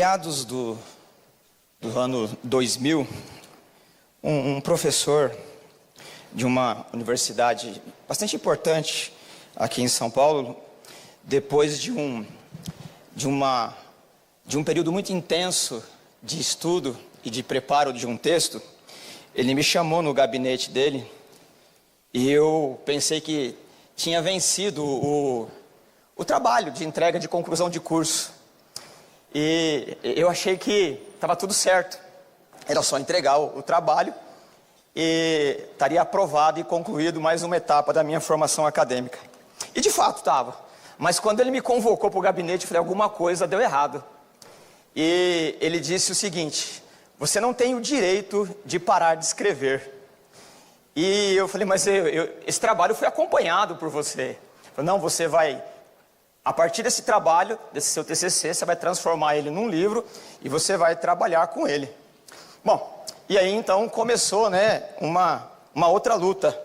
meados do ano 2000, um professor de uma universidade bastante importante aqui em São Paulo, depois de um período muito intenso de estudo e de preparo de um texto, ele me chamou no gabinete dele e eu pensei que tinha vencido o trabalho de entrega de conclusão de curso. E eu achei que estava tudo certo, era só entregar o trabalho e estaria aprovado e concluído mais uma etapa da minha formação acadêmica. E de fato estava, mas quando ele me convocou para o gabinete, eu falei, alguma coisa deu errado. E ele disse o seguinte: você não tem o direito de parar de escrever. E eu falei, mas esse trabalho foi acompanhado por você. Ele falou, não, você vai, a partir desse trabalho, desse seu TCC, você vai transformar ele num livro e você vai trabalhar com ele. Bom, e aí então começou, uma outra luta.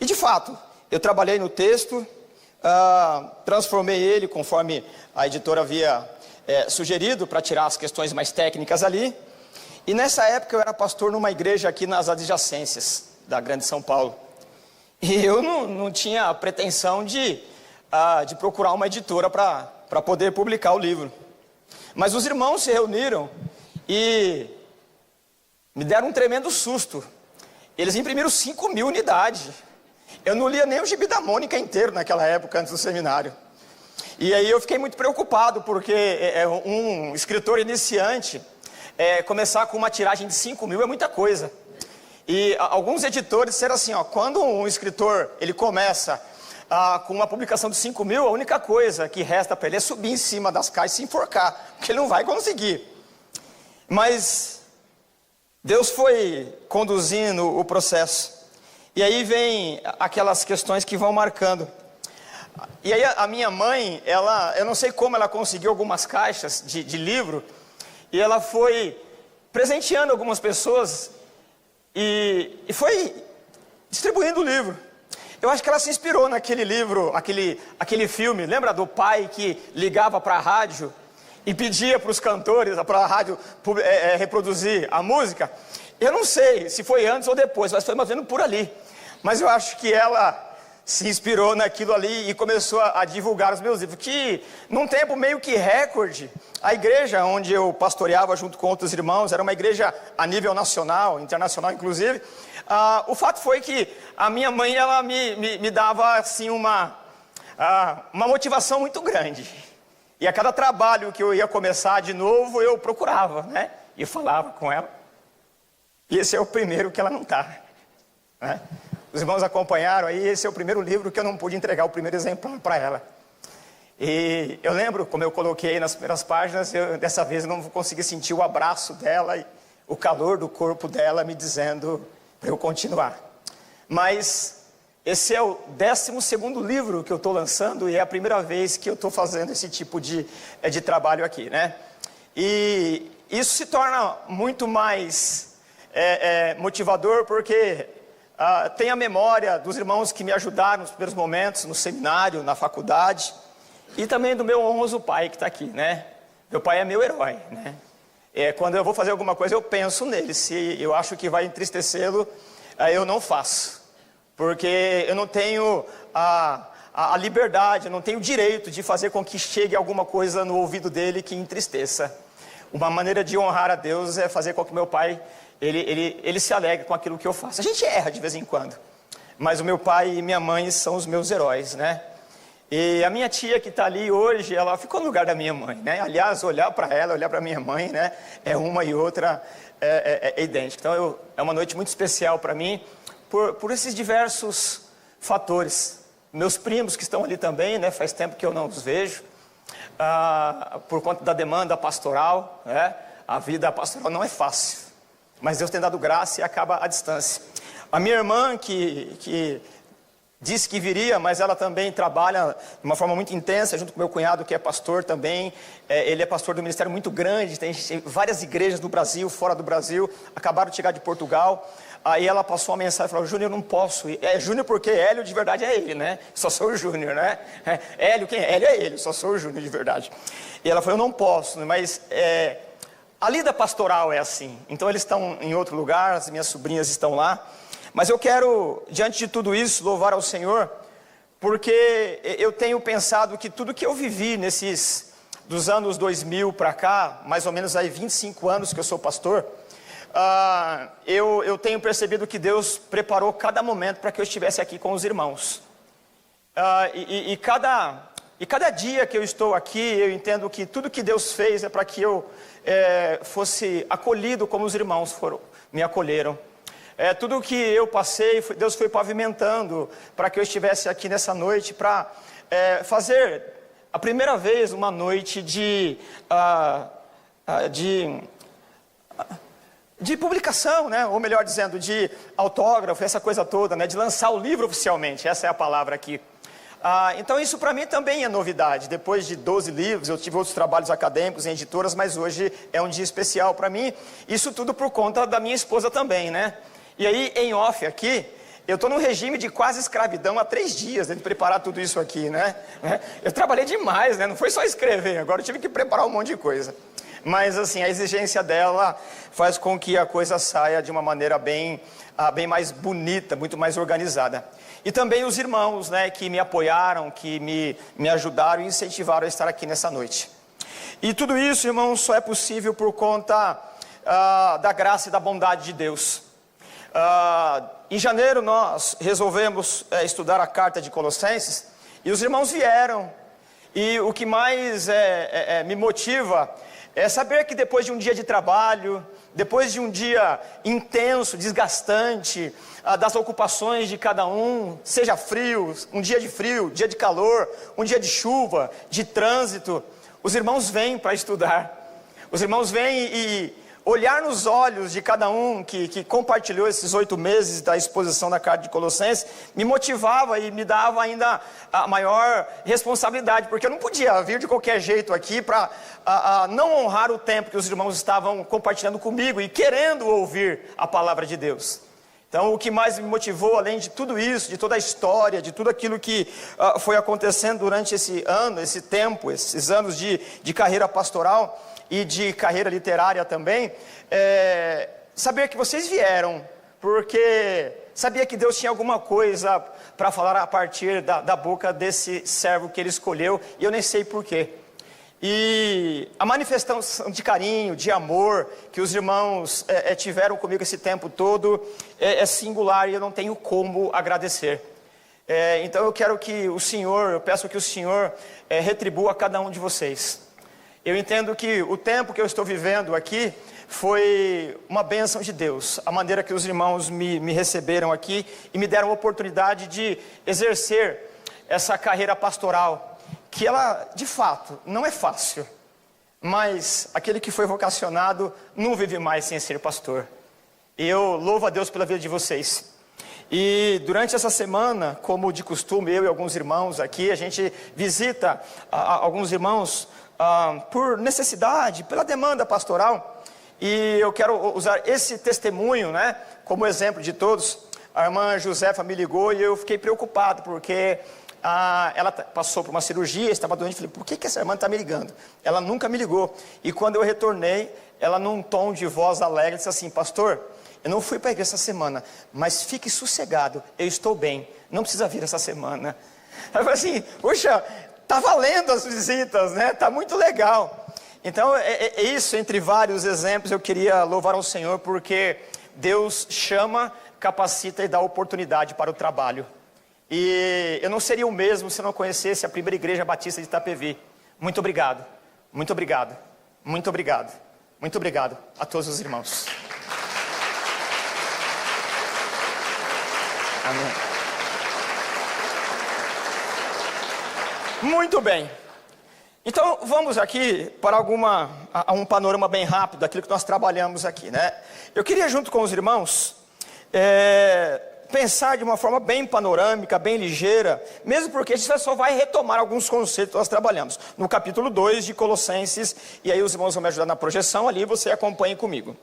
E de fato, eu trabalhei no texto, transformei ele conforme a editora havia sugerido, para tirar as questões mais técnicas ali. E nessa época eu era pastor numa igreja aqui nas adjacências da Grande São Paulo. E eu não tinha a pretensão de procurar uma editora para poder publicar o livro. Mas os irmãos se reuniram e me deram um tremendo susto. Eles imprimiram 5.000 unidades. Eu não lia nem o Gibi da Mônica inteiro naquela época, antes do seminário. E aí eu fiquei muito preocupado, porque um escritor iniciante, começar com uma tiragem de 5.000 é muita coisa. E alguns editores disseram assim, quando um escritor ele começa com uma publicação de 5.000, a única coisa que resta para ele é subir em cima das caixas e se enforcar, porque ele não vai conseguir. Mas Deus foi conduzindo o processo. E aí vem aquelas questões que vão marcando. E aí a minha mãe, eu não sei como ela conseguiu algumas caixas de livro, e ela foi presenteando algumas pessoas e foi distribuindo o livro. Eu acho que ela se inspirou naquele livro, aquele filme, lembra do pai que ligava para a rádio e pedia para os cantores, para a rádio reproduzir a música? Eu não sei se foi antes ou depois, mas foi mais ou menos por ali. Mas eu acho que ela se inspirou naquilo ali e começou a divulgar os meus livros, que num tempo meio que recorde, a igreja onde eu pastoreava junto com outros irmãos, era uma igreja a nível nacional, internacional inclusive. O fato foi que a minha mãe, ela me dava assim uma motivação muito grande. E a cada trabalho que eu ia começar de novo, eu procurava, e falava com ela. E esse é o primeiro que ela não está, Os irmãos acompanharam aí, esse é o primeiro livro que eu não pude entregar, o primeiro exemplar para ela. E eu lembro, como eu coloquei nas primeiras páginas, dessa vez eu não consegui sentir o abraço dela e o calor do corpo dela me dizendo para eu continuar. Mas esse é o 12º livro que eu estou lançando e é a primeira vez que eu estou fazendo esse tipo de trabalho aqui, E isso se torna muito mais motivador porque tem a memória dos irmãos que me ajudaram nos primeiros momentos, no seminário, na faculdade, e também do meu honroso pai que está aqui, Meu pai é meu herói, quando eu vou fazer alguma coisa, eu penso nele. Se eu acho que vai entristecê-lo, eu não faço. Porque eu não tenho a liberdade, eu não tenho o direito de fazer com que chegue alguma coisa no ouvido dele que entristeça. Uma maneira de honrar a Deus é fazer com que meu pai ele se alegre com aquilo que eu faço. A gente erra de vez em quando, mas o meu pai e minha mãe são os meus heróis, E a minha tia que está ali hoje, ela ficou no lugar da minha mãe, Aliás, olhar para ela, olhar para minha mãe, É uma e outra idêntica. Então é uma noite muito especial para mim, por esses diversos fatores. Meus primos que estão ali também, Faz tempo que eu não os vejo, por conta da demanda pastoral, A vida pastoral não é fácil. Mas Deus tem dado graça e acaba à distância. A minha irmã, que disse que viria, mas ela também trabalha de uma forma muito intensa, junto com meu cunhado, que é pastor também. Ele é pastor do ministério muito grande, tem várias igrejas no Brasil, fora do Brasil, acabaram de chegar de Portugal. Aí ela passou uma mensagem e falou: Júnior, eu não posso ir. É Júnior porque Hélio de verdade é ele, né? Só sou o Júnior, né? Hélio, quem é? Hélio é ele, só sou o Júnior de verdade. E ela falou: eu não posso, mas a lida pastoral é assim. Então eles estão em outro lugar, as minhas sobrinhas estão lá. Mas eu quero, diante de tudo isso, louvar ao Senhor, porque eu tenho pensado que tudo que eu vivi dos anos 2000 para cá, mais ou menos aí 25 anos que eu sou pastor, eu tenho percebido que Deus preparou cada momento para que eu estivesse aqui com os irmãos. E cada dia que eu estou aqui, eu entendo que tudo que Deus fez é para que eu fosse acolhido como os irmãos me acolheram. Tudo que eu passei, Deus foi pavimentando para que eu estivesse aqui nessa noite para fazer a primeira vez uma noite de publicação, né? Ou melhor dizendo, de autógrafo, essa coisa toda, né? De lançar o livro oficialmente, essa é a palavra aqui. Então isso para mim também é novidade. Depois de 12 livros, eu tive outros trabalhos acadêmicos em editoras, mas hoje é um dia especial para mim. Isso tudo por conta da minha esposa também, né? E aí, em off aqui, eu estou num regime de quase escravidão há 3 dias, de preparar tudo isso aqui, né? Eu trabalhei demais, né? Não foi só escrever, agora eu tive que preparar um monte de coisa. Mas assim, a exigência dela faz com que a coisa saia de uma maneira bem mais bonita, muito mais organizada. E também os irmãos, né, que me apoiaram, que me ajudaram e incentivaram a estar aqui nessa noite. E tudo isso, irmãos, só é possível por conta da graça e da bondade de Deus. Em janeiro nós resolvemos estudar a carta de Colossenses e os irmãos vieram. E o que mais me motiva é saber que depois de um dia de trabalho, depois de um dia intenso, desgastante, das ocupações de cada um, seja frio, um dia de calor, um dia de chuva, de trânsito, os irmãos vêm para estudar. Os irmãos vêm e olhar nos olhos de cada um que compartilhou esses 8 meses da exposição da carta de Colossenses, me motivava e me dava ainda a maior responsabilidade, porque eu não podia vir de qualquer jeito aqui para não honrar o tempo que os irmãos estavam compartilhando comigo e querendo ouvir a palavra de Deus. Então o que mais me motivou, além de tudo isso, de toda a história, de tudo aquilo que foi acontecendo durante esse ano, esse tempo, esses anos de carreira pastoral e de carreira literária também, saber que vocês vieram, porque sabia que Deus tinha alguma coisa para falar a partir da boca desse servo que Ele escolheu, e eu nem sei porquê. E a manifestação de carinho, de amor, que os irmãos tiveram comigo esse tempo todo, é singular e eu não tenho como agradecer. Então eu peço que o Senhor retribua a cada um de vocês. Eu entendo que o tempo que eu estou vivendo aqui foi uma bênção de Deus. A maneira que os irmãos me receberam aqui e me deram a oportunidade de exercer essa carreira pastoral, que ela, de fato, não é fácil. Mas aquele que foi vocacionado não vive mais sem ser pastor. E eu louvo a Deus pela vida de vocês. E durante essa semana, como de costume, eu e alguns irmãos aqui, a gente visita alguns irmãos por necessidade, pela demanda pastoral, e eu quero usar esse testemunho, né, como exemplo de todos. A irmã Josefa me ligou e eu fiquei preocupado, porque ela passou por uma cirurgia, estava doente. Falei: por que essa irmã está me ligando? Ela nunca me ligou. E quando eu retornei, ela num tom de voz alegre disse assim: pastor, eu não fui para a igreja essa semana, mas fique sossegado, eu estou bem, não precisa vir essa semana. Eu falei assim: puxa, está valendo as visitas, né? Está muito legal. Então é isso, entre vários exemplos, eu queria louvar ao Senhor, porque Deus chama, capacita e dá oportunidade para o trabalho. E eu não seria o mesmo se eu não conhecesse a primeira igreja batista de Itapevi. Muito obrigado, muito obrigado, muito obrigado, muito obrigado a todos os irmãos. Amém. Muito bem. Então vamos aqui para um panorama bem rápido daquilo que nós trabalhamos aqui, né? Eu queria, junto com os irmãos, pensar de uma forma bem panorâmica, bem ligeira, mesmo porque a gente só vai retomar alguns conceitos que nós trabalhamos no capítulo 2 de Colossenses, e aí os irmãos vão me ajudar na projeção ali, você acompanhe comigo.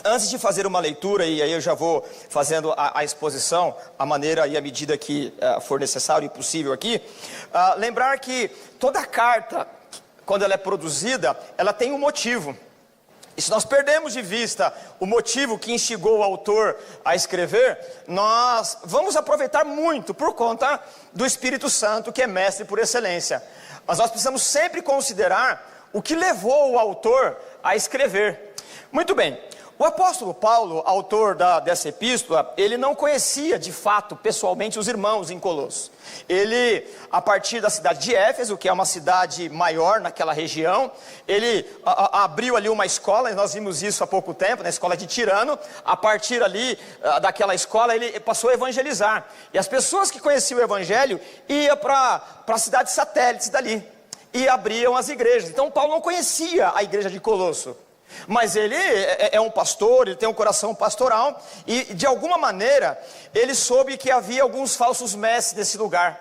Antes de fazer uma leitura, e aí eu já vou fazendo a exposição, a maneira e a medida que for necessário e possível aqui, lembrar que toda carta, quando ela é produzida, ela tem um motivo. E se nós perdemos de vista o motivo que instigou o autor a escrever, nós vamos aproveitar muito por conta do Espírito Santo, que é mestre por excelência. Mas nós precisamos sempre considerar o que levou o autor a escrever. Muito bem. O apóstolo Paulo, autor dessa epístola, ele não conhecia de fato, pessoalmente, os irmãos em Colossos. Ele, a partir da cidade de Éfeso, que é uma cidade maior naquela região, ele abriu ali uma escola, nós vimos isso há pouco tempo, na escola de Tirano. A partir ali daquela escola, ele passou a evangelizar. E as pessoas que conheciam o evangelho iam para cidades satélites dali e abriam as igrejas. Então Paulo não conhecia a igreja de Colosso. Mas ele é um pastor, ele tem um coração pastoral, e de alguma maneira ele soube que havia alguns falsos mestres nesse lugar.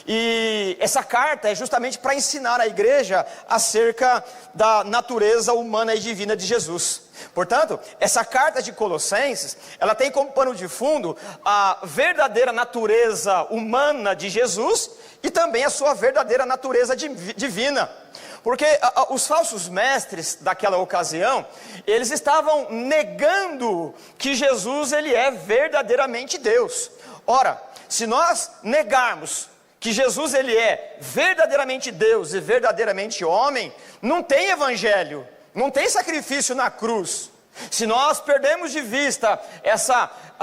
E essa carta é justamente para ensinar a igreja acerca da natureza humana e divina de Jesus. Portanto, essa carta de Colossenses, ela tem como pano de fundo a verdadeira natureza humana de Jesus e também a sua verdadeira natureza divina. Porque os falsos mestres daquela ocasião, eles estavam negando que Jesus ele é verdadeiramente Deus. Ora, se nós negarmos que Jesus ele é verdadeiramente Deus e verdadeiramente homem, não tem evangelho, não tem sacrifício na cruz. Se nós perdemos de vista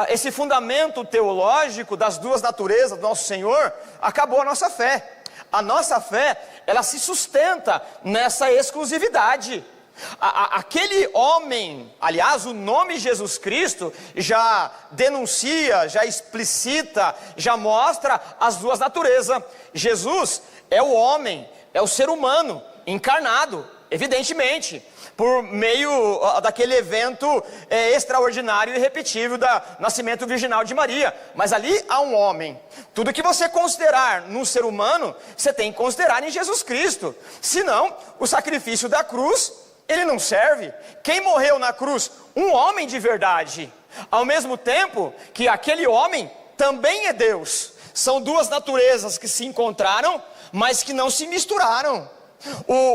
esse fundamento teológico das duas naturezas do nosso Senhor, acabou a nossa fé. A nossa fé, ela se sustenta nessa exclusividade. Aquele homem, aliás, o nome Jesus Cristo já denuncia, já explicita, já mostra as duas naturezas. Jesus é o homem, é o ser humano encarnado, evidentemente, por meio daquele evento extraordinário e irrepetível do nascimento virginal de Maria. Mas ali há um homem. Tudo que você considerar no ser humano, você tem que considerar em Jesus Cristo. Senão, o sacrifício da cruz, ele não serve. Quem morreu na cruz? Um homem de verdade. Ao mesmo tempo que aquele homem também é Deus. São duas naturezas que se encontraram, mas que não se misturaram.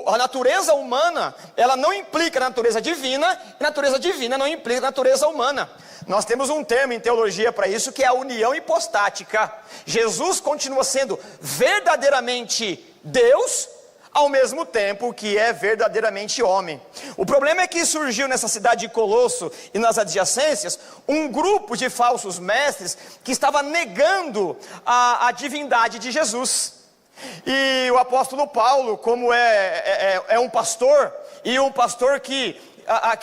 A natureza humana, ela não implica na natureza divina, e a natureza divina não implica na natureza humana. Nós temos um termo em teologia para isso, que é a união hipostática. Jesus continua sendo verdadeiramente Deus, ao mesmo tempo que é verdadeiramente homem. O problema é que surgiu nessa cidade de Colosso e nas adjacências um grupo de falsos mestres que estava negando a divindade de Jesus. E o apóstolo Paulo, como é um pastor, e um pastor que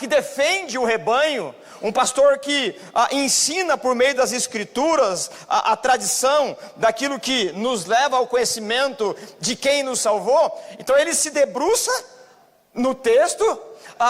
defende o rebanho, um pastor que ensina por meio das escrituras a tradição daquilo que nos leva ao conhecimento de quem nos salvou, então ele se debruça no texto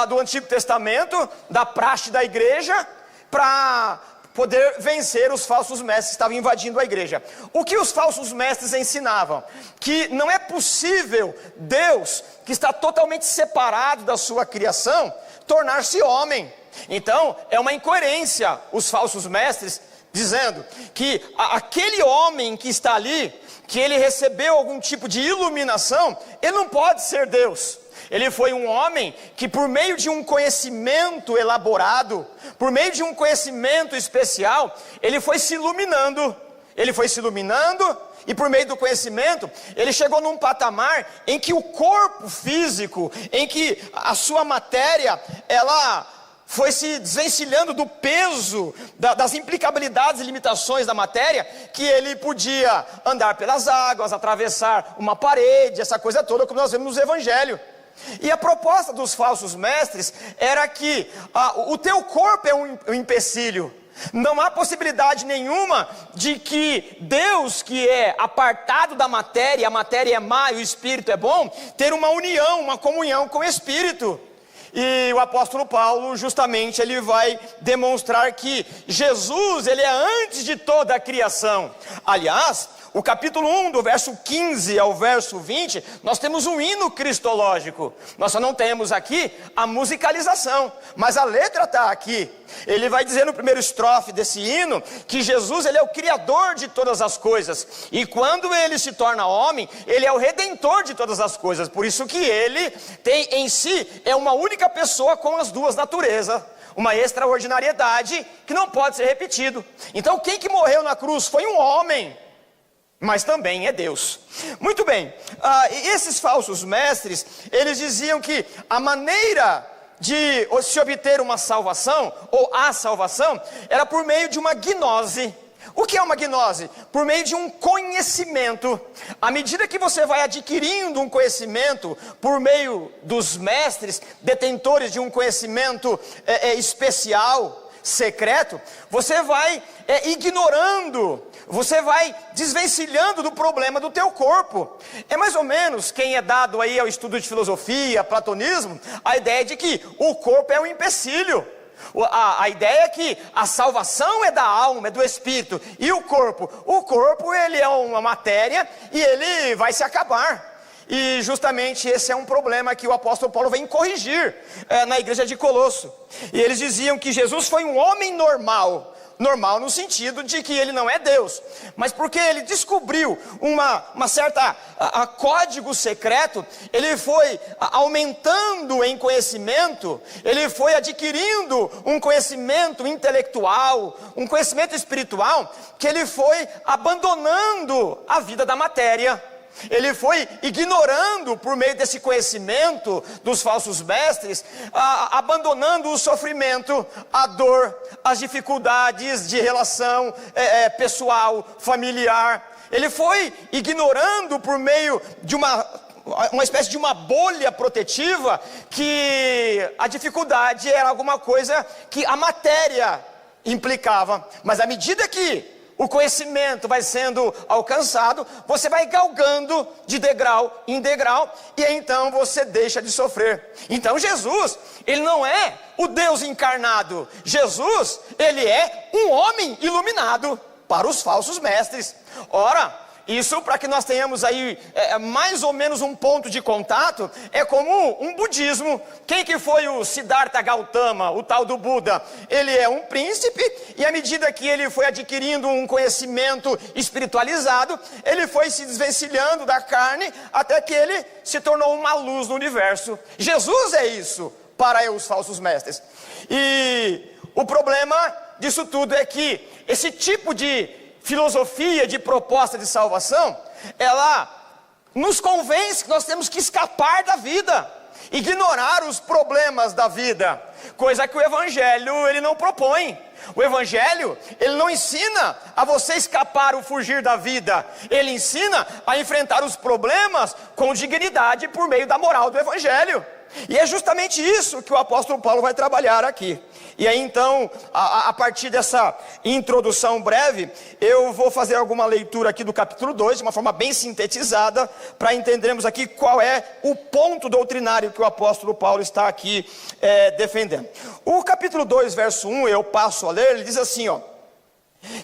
do Antigo Testamento, da praxe da igreja, para poder vencer os falsos mestres que estavam invadindo a igreja. O que os falsos mestres ensinavam? Que não é possível Deus, que está totalmente separado da sua criação, tornar-se homem. Então, é uma incoerência os falsos mestres dizendo que aquele homem que está ali, que ele recebeu algum tipo de iluminação, ele não pode ser Deus. Ele foi um homem que, por meio de um conhecimento elaborado, por meio de um conhecimento especial, ele foi se iluminando. Ele foi se iluminando e, por meio do conhecimento, ele chegou num patamar em que o corpo físico, em que a sua matéria, ela foi se desvencilhando do peso, das implicabilidades e limitações da matéria, que ele podia andar pelas águas, atravessar uma parede, essa coisa toda, como nós vemos no Evangelho. E a proposta dos falsos mestres era que o teu corpo é um empecilho. Não há possibilidade nenhuma de que Deus, que é apartado da matéria, a matéria é má e o Espírito é bom, ter uma união, uma comunhão com o Espírito. E o apóstolo Paulo, justamente, ele vai demonstrar que Jesus, ele é antes de toda a criação. Aliás, o capítulo 1, do verso 15 ao verso 20, nós temos um hino cristológico. Nós só não temos aqui a musicalização, mas a letra está aqui. Ele vai dizer no primeiro estrofe desse hino que Jesus, ele é o criador de todas as coisas. E quando ele se torna homem, ele é o redentor de todas as coisas. Por isso que ele tem em si, é uma única pessoa com as duas naturezas. Uma extraordinariedade que não pode ser repetido. Então quem que morreu na cruz foi um homem, mas também é Deus. Muito bem, esses falsos mestres, eles diziam que a maneira de se obter uma salvação, ou a salvação, era por meio de uma gnose. O que é uma gnose? Por meio de um conhecimento. À medida que você vai adquirindo um conhecimento, por meio dos mestres, detentores de um conhecimento especial, secreto, você vai ignorando, você vai desvencilhando do problema do teu corpo. É mais ou menos, quem é dado aí ao estudo de filosofia, platonismo, a ideia de que o corpo é um empecilho. A ideia é que a salvação é da alma, é do espírito. E o corpo ele é uma matéria e ele vai se acabar. E justamente esse é um problema que o apóstolo Paulo vem corrigir na igreja de Colosso. E eles diziam que Jesus foi um homem normal no sentido de que ele não é Deus, mas porque ele descobriu uma certa código secreto, ele foi aumentando em conhecimento, ele foi adquirindo um conhecimento intelectual, um conhecimento espiritual, que ele foi abandonando a vida da matéria. Ele foi ignorando por meio desse conhecimento dos falsos mestres, abandonando o sofrimento, a dor, as dificuldades de relação pessoal, familiar. Ele foi ignorando por meio de uma espécie de uma bolha protetiva, que a dificuldade era alguma coisa que a matéria implicava. Mas à medida que o conhecimento vai sendo alcançado, você vai galgando de degrau em degrau, e então você deixa de sofrer. Então Jesus, ele não é o Deus encarnado. Jesus, ele é um homem iluminado para os falsos mestres. Ora, isso, para que nós tenhamos aí mais ou menos um ponto de contato, é como um budismo. Quem que foi o Siddhartha Gautama, o tal do Buda? Ele é um príncipe, e à medida que ele foi adquirindo um conhecimento espiritualizado, ele foi se desvencilhando da carne, até que ele se tornou uma luz no universo. Jesus é isso para os falsos mestres. E o problema disso tudo é que esse tipo de filosofia, de proposta de salvação, ela nos convence que nós temos que escapar da vida, ignorar os problemas da vida, coisa que o Evangelho ele não propõe. O Evangelho, ele não ensina a você escapar ou fugir da vida, ele ensina a enfrentar os problemas com dignidade por meio da moral do Evangelho. E é justamente isso que o apóstolo Paulo vai trabalhar aqui. E aí então, a partir dessa introdução breve, eu vou fazer alguma leitura aqui do capítulo 2, de uma forma bem sintetizada, para entendermos aqui qual é o ponto doutrinário que o apóstolo Paulo está aqui defendendo. O capítulo 2, verso 1, eu passo a ler, ele diz assim, ó: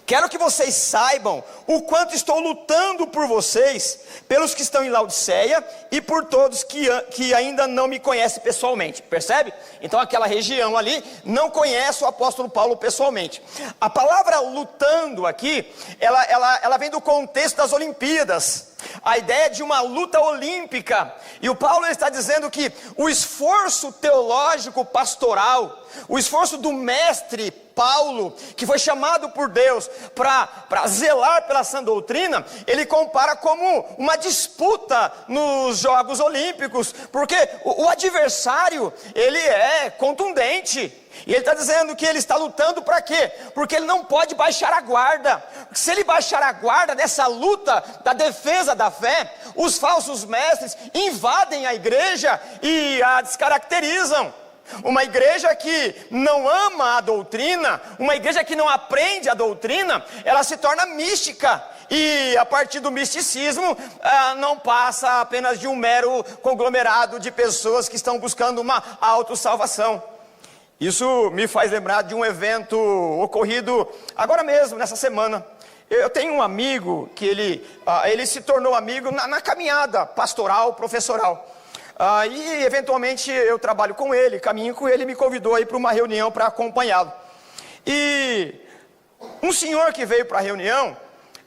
quero que vocês saibam o quanto estou lutando por vocês, pelos que estão em Laodiceia e por todos que ainda não me conhecem pessoalmente. Percebe? Então aquela região ali não conhece o apóstolo Paulo pessoalmente. A palavra lutando aqui, ela vem do contexto das Olimpíadas. A ideia de uma luta olímpica. E o Paulo está dizendo que o esforço teológico pastoral, o esforço do mestre Paulo, que foi chamado por Deus para zelar pela sã doutrina, ele compara como uma disputa nos Jogos Olímpicos, porque o adversário, ele é contundente. E ele está dizendo que ele está lutando para quê? Porque ele não pode baixar a guarda. Se ele baixar a guarda dessa luta da defesa da fé, os falsos mestres invadem a igreja e a descaracterizam. Uma igreja que não ama a doutrina, uma igreja que não aprende a doutrina, ela se torna mística. E a partir do misticismo, não passa apenas de um mero conglomerado de pessoas que estão buscando uma autossalvação. Isso me faz lembrar de um evento ocorrido agora mesmo, nessa semana. Eu tenho um amigo que ele se tornou amigo na caminhada pastoral, professoral. E eventualmente eu trabalho com ele, caminho com ele, me convidou aí para uma reunião para acompanhá-lo. E um senhor que veio para a reunião,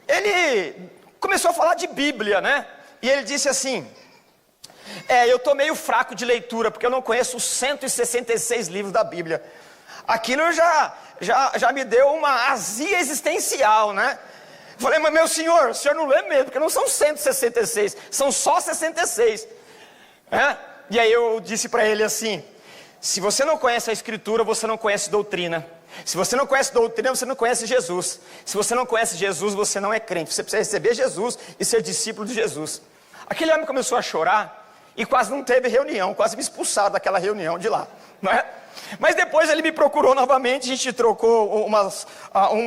ele começou a falar de Bíblia, né? E ele disse assim: eu estou meio fraco de leitura, porque eu não conheço os 166 livros da Bíblia. Aquilo já me deu uma azia existencial, né? Falei, mas meu senhor, o senhor não lê mesmo, porque não são 166, são só 66. E aí eu disse para ele assim: se você não conhece a Escritura, você não conhece doutrina. Se você não conhece doutrina, você não conhece Jesus. Se você não conhece Jesus, você não é crente. Você precisa receber Jesus e ser discípulo de Jesus. Aquele homem começou a chorar e quase não teve reunião, quase me expulsaram daquela reunião de lá, não é? Mas depois ele me procurou novamente, a gente trocou uma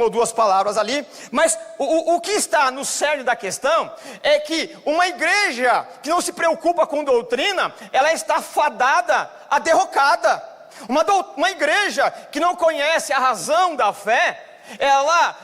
ou duas palavras ali. Mas o que está no cerne da questão é que uma igreja que não se preocupa com doutrina, ela está fadada à derrocada. Uma igreja que não conhece a razão da fé, ela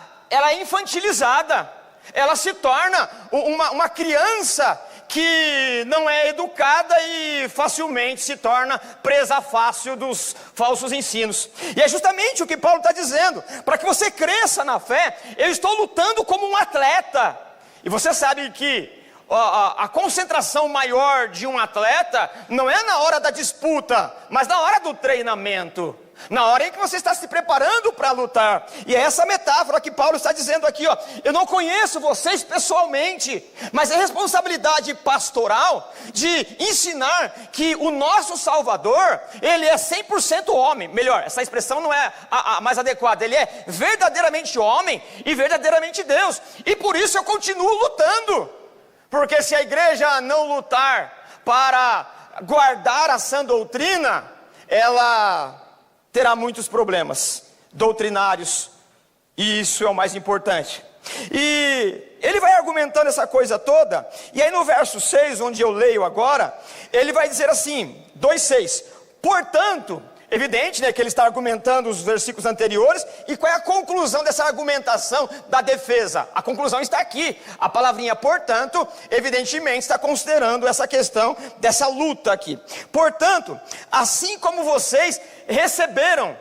é infantilizada. Ela se torna uma criança que não é educada e facilmente se torna presa fácil dos falsos ensinos. E é justamente o que Paulo está dizendo: para que você cresça na fé, eu estou lutando como um atleta. E você sabe que a concentração maior de um atleta não é na hora da disputa, mas na hora do treinamento, na hora em que você está se preparando para lutar. E é essa metáfora que Paulo está dizendo aqui, eu não conheço vocês pessoalmente, mas é responsabilidade pastoral de ensinar que o nosso Salvador, ele é 100% homem. Melhor, essa expressão não é a mais adequada. Ele é verdadeiramente homem e verdadeiramente Deus. E por isso eu continuo lutando, porque se a igreja não lutar para guardar a sã doutrina, ela terá muitos problemas doutrinários, e isso é o mais importante. E ele vai argumentando essa coisa toda, e aí no verso 6, onde eu leio agora, ele vai dizer assim, 2:6, portanto, evidente, né, que ele está argumentando os versículos anteriores, e qual é a conclusão dessa argumentação da defesa? A conclusão está aqui, a palavrinha portanto, evidentemente está considerando essa questão dessa luta aqui. Portanto, assim como vocês receberam,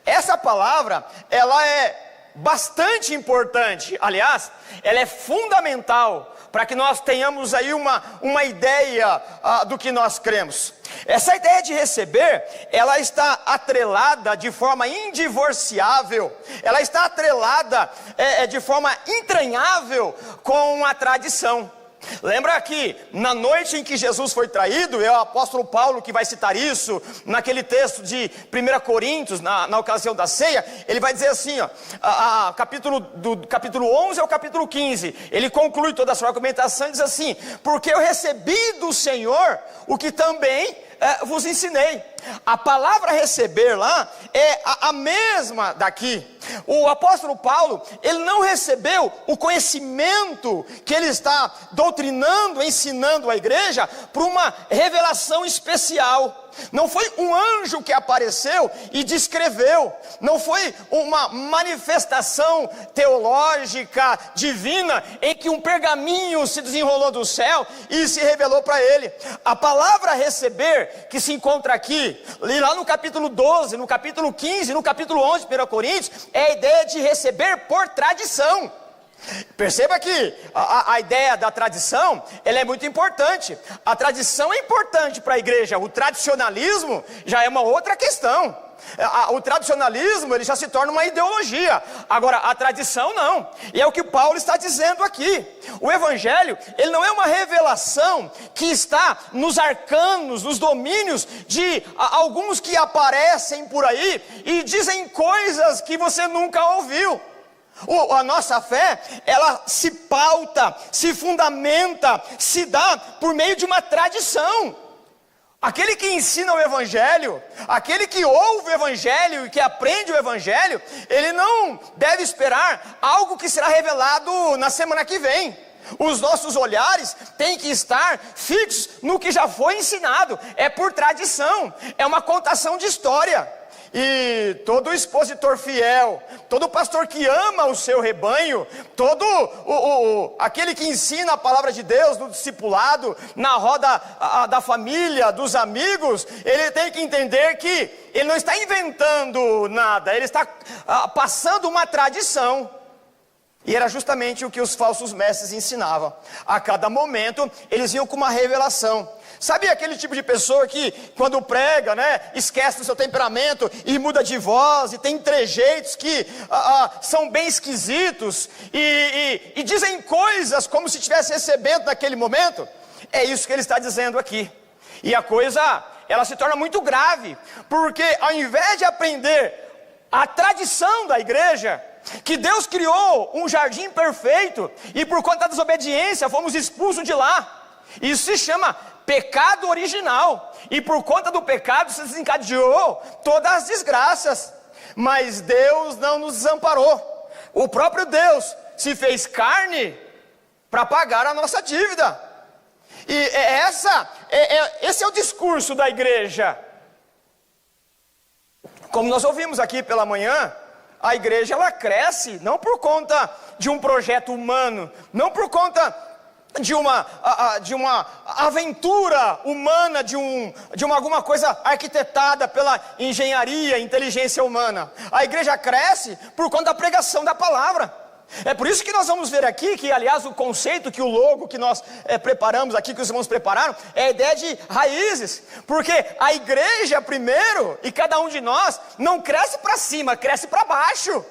essa palavra, ela é bastante importante, aliás, ela é fundamental para que nós tenhamos aí uma ideia do que nós cremos. Essa ideia de receber, ela está atrelada de forma indivorciável, ela está atrelada de forma entranhável com a tradição. Lembra que na noite em que Jesus foi traído, é o apóstolo Paulo que vai citar isso, naquele texto de 1 Coríntios, na ocasião da ceia, ele vai dizer assim, do capítulo 11 ao capítulo 15, ele conclui toda a sua argumentação e diz assim, porque eu recebi do Senhor o que também vos ensinei. A palavra receber lá é a mesma daqui. O apóstolo Paulo, ele não recebeu o conhecimento que ele está doutrinando, ensinando a igreja, por uma revelação especial. Não foi um anjo que apareceu e descreveu, não foi uma manifestação teológica, divina, em que um pergaminho se desenrolou do céu e se revelou para ele. A palavra receber, que se encontra aqui, lá no capítulo 12, no capítulo 15, no capítulo 11 de 1 Coríntios, é a ideia de receber por tradição. Perceba que a ideia da tradição, ela é muito importante. A tradição é importante para a igreja. O tradicionalismo já é uma outra questão. O tradicionalismo, ele já se torna uma ideologia. Agora, a tradição não. E é o que Paulo está dizendo aqui. O evangelho, ele não é uma revelação que está nos arcanos, nos domínios de alguns que aparecem por aí e dizem coisas que você nunca ouviu. A nossa fé, ela se pauta, se fundamenta, se dá por meio de uma tradição. Aquele que ensina o Evangelho, aquele que ouve o Evangelho e que aprende o Evangelho, ele não deve esperar algo que será revelado na semana que vem. Os nossos olhares têm que estar fixos no que já foi ensinado. É por tradição, é uma contação de história. E todo expositor fiel, todo pastor que ama o seu rebanho, todo aquele que ensina a palavra de Deus no discipulado, na roda da família, dos amigos, ele tem que entender que ele não está inventando nada, ele está passando uma tradição. E era justamente o que os falsos mestres ensinavam. A cada momento eles iam com uma revelação. Sabe aquele tipo de pessoa que quando prega, né, esquece do seu temperamento e muda de voz e tem trejeitos que são bem esquisitos e dizem coisas como se estivesse recebendo naquele momento? É isso que ele está dizendo aqui. E a coisa, ela se torna muito grave, porque ao invés de aprender a tradição da igreja, que Deus criou um jardim perfeito e por conta da desobediência fomos expulsos de lá, isso se chama pecado original, e por conta do pecado se desencadeou todas as desgraças. Mas Deus não nos desamparou. O próprio Deus se fez carne para pagar a nossa dívida. E esse é o discurso da igreja. Como nós ouvimos aqui pela manhã, a igreja ela cresce não por conta de um projeto humano, não por conta de uma aventura humana, de alguma coisa arquitetada pela engenharia, inteligência humana. A igreja cresce por conta da pregação da palavra. É por isso que nós vamos ver aqui, que aliás o conceito, que o logo que nós preparamos aqui, que os irmãos prepararam, é a ideia de raízes. Porque a igreja primeiro, e cada um de nós, não cresce para cima, cresce para baixo.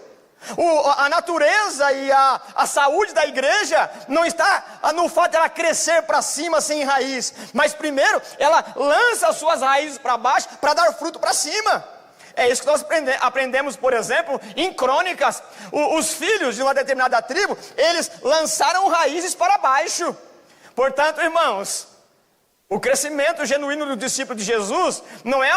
A natureza e a saúde da igreja não está no fato de ela crescer para cima sem raiz, mas primeiro ela lança as suas raízes para baixo para dar fruto para cima. É isso que nós aprendemos, por exemplo, em Crônicas. Os filhos de uma determinada tribo, eles lançaram raízes para baixo. Portanto, irmãos, o crescimento genuíno do discípulo de Jesus não é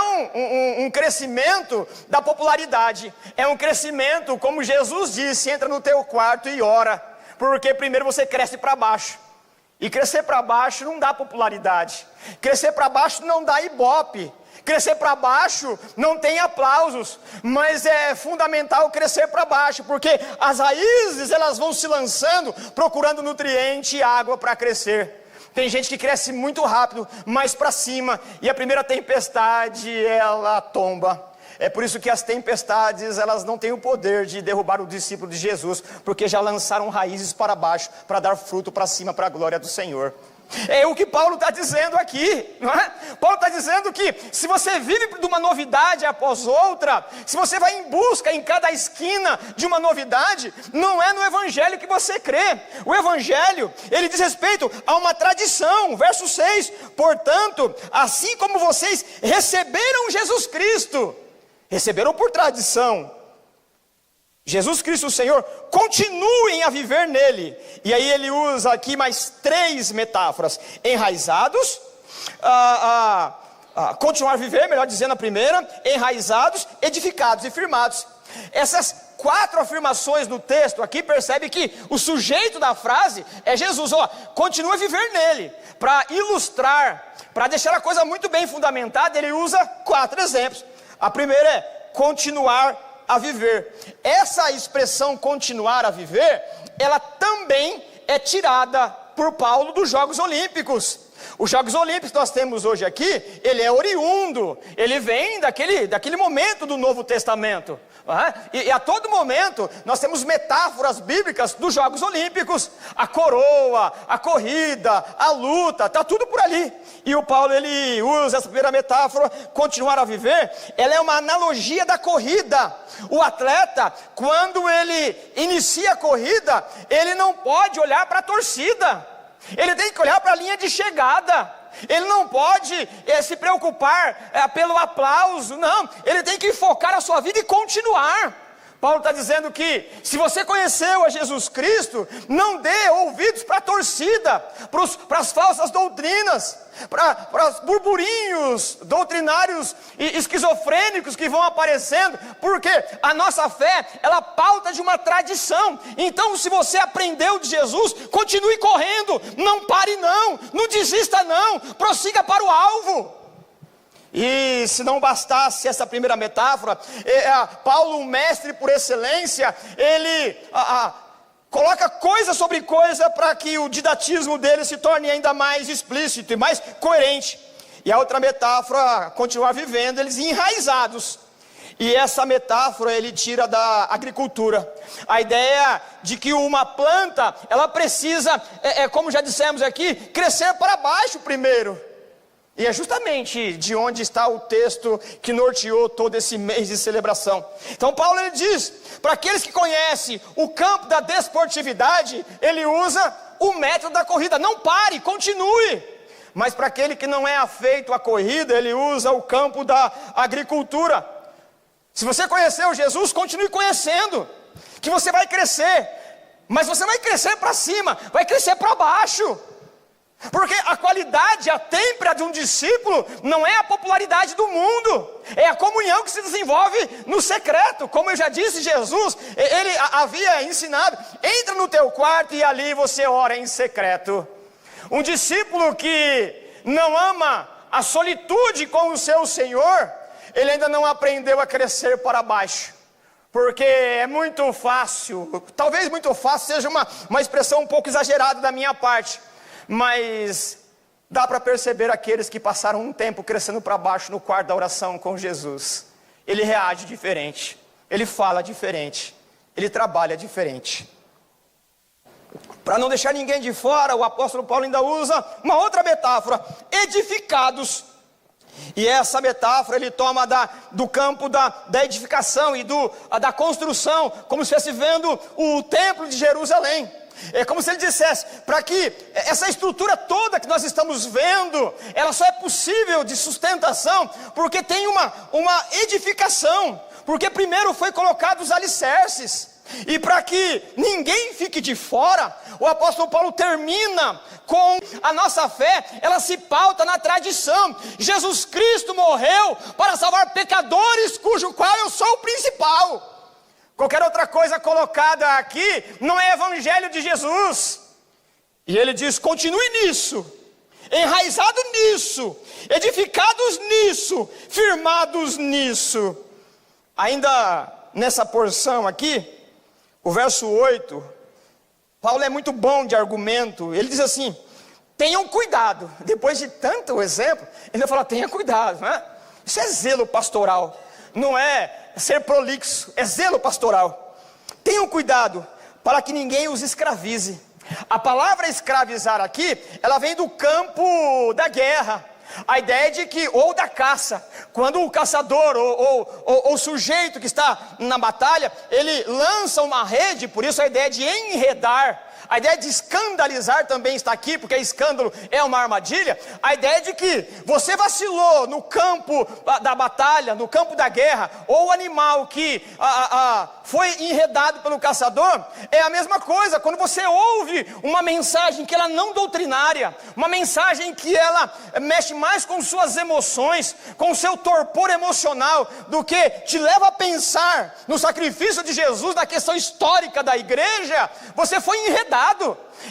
um crescimento da popularidade. É um crescimento, como Jesus disse, entra no teu quarto e ora. Porque primeiro você cresce para baixo. E crescer para baixo não dá popularidade. Crescer para baixo não dá ibope. Crescer para baixo não tem aplausos. Mas é fundamental crescer para baixo. Porque as raízes elas vão se lançando, procurando nutriente e água para crescer. Tem gente que cresce muito rápido, mais para cima, e a primeira tempestade, ela tomba. É por isso que as tempestades, elas não têm o poder de derrubar o discípulo de Jesus, porque já lançaram raízes para baixo, para dar fruto para cima, para a glória do Senhor. É o que Paulo está dizendo aqui, não é? Paulo está dizendo que se você vive de uma novidade após outra, se você vai em busca em cada esquina de uma novidade, não é no Evangelho que você crê. O Evangelho, ele diz respeito a uma tradição. Verso 6, portanto, assim como vocês receberam Jesus Cristo, receberam por tradição, Jesus Cristo o Senhor, continuem a viver nele. E aí ele usa aqui mais 3 metáforas: enraizados, continuar a viver, melhor dizendo a primeira, enraizados, edificados e firmados. Essas 4 afirmações no texto aqui, percebe que o sujeito da frase é Jesus. Continua a viver nele. Para ilustrar, para deixar a coisa muito bem fundamentada, ele usa 4 exemplos. A primeira é continuar a viver. Essa expressão continuar a viver, ela também é tirada por Paulo dos Jogos Olímpicos. Os Jogos Olímpicos que nós temos hoje aqui, ele é oriundo, ele vem daquele momento do Novo Testamento. E a todo momento nós temos metáforas bíblicas dos Jogos Olímpicos. A coroa, a corrida, a luta, está tudo por ali. E o Paulo ele usa essa primeira metáfora, continuar a viver. Ela é uma analogia da corrida. O atleta, quando ele inicia a corrida, ele não pode olhar para a torcida. Ele tem que olhar para a linha de chegada. Ele não pode se preocupar pelo aplauso. Não, ele tem que focar a sua vida e continuar. Paulo está dizendo que se você conheceu a Jesus Cristo, não dê ouvidos para a torcida, para as falsas doutrinas, para os burburinhos doutrinários e esquizofrênicos que vão aparecendo, porque a nossa fé, ela pauta de uma tradição. Então, se você aprendeu de Jesus, continue correndo, não pare não desista não, prossiga para o alvo. E se não bastasse essa primeira metáfora, Paulo, um mestre por excelência, ele coloca coisa sobre coisa para que o didatismo dele se torne ainda mais explícito e mais coerente. E a outra metáfora, continuar vivendo, eles enraizados. E essa metáfora ele tira da agricultura. A ideia de que uma planta, ela precisa, como já dissemos aqui, crescer para baixo primeiro. E é justamente de onde está o texto que norteou todo esse mês de celebração. Então Paulo ele diz, para aqueles que conhecem o campo da desportividade, ele usa o método da corrida. Não pare, continue. Mas para aquele que não é afeito à corrida, ele usa o campo da agricultura. Se você conheceu Jesus, continue conhecendo, que você vai crescer. Mas você vai crescer para cima, vai crescer para baixo. Porque a qualidade, a têmpera de um discípulo não é a popularidade do mundo, é a comunhão que se desenvolve no secreto. Como eu já disse, Jesus, ele havia ensinado, entra no teu quarto e ali você ora em secreto. Um discípulo que não ama a solitude com o seu Senhor, ele ainda não aprendeu a crescer para baixo. Porque é muito fácil, talvez muito fácil seja uma expressão um pouco exagerada da minha parte, mas dá para perceber aqueles que passaram um tempo crescendo para baixo no quarto da oração com Jesus. Ele reage diferente, ele fala diferente, ele trabalha diferente. Para não deixar ninguém de fora, o apóstolo Paulo ainda usa uma outra metáfora, edificados. E essa metáfora ele toma do campo da edificação e da construção, como se estivesse vendo o templo de Jerusalém. É como se ele dissesse, para que essa estrutura toda que nós estamos vendo, ela só é possível de sustentação, porque tem uma edificação, porque primeiro foi colocado os alicerces, e para que ninguém fique de fora, o apóstolo Paulo termina com a nossa fé, ela se pauta na tradição. Jesus Cristo morreu para salvar pecadores, cujo qual eu sou o principal. Qualquer outra coisa colocada aqui não é evangelho de Jesus. E ele diz, continue nisso, enraizado nisso, edificados nisso, firmados nisso. Ainda nessa porção aqui, o verso 8, Paulo é muito bom de argumento. Ele diz assim, tenham cuidado. Depois de tanto exemplo, ele ainda fala, tenha cuidado, né? Isso é zelo pastoral, não é ser prolixo, é zelo pastoral. Tenham cuidado para que ninguém os escravize. A palavra escravizar aqui, ela vem do campo da guerra. A ideia de que, ou da caça, quando o caçador ou o sujeito que está na batalha, ele lança uma rede, por isso a ideia de enredar. A ideia de escandalizar também está aqui, porque escândalo é uma armadilha. A ideia de que você vacilou no campo da batalha, no campo da guerra, ou o animal que foi enredado pelo caçador, é a mesma coisa. Quando você ouve uma mensagem que ela não doutrinária, uma mensagem que ela mexe mais com suas emoções, com o seu torpor emocional, do que te leva a pensar no sacrifício de Jesus, na questão histórica da igreja, você foi enredado.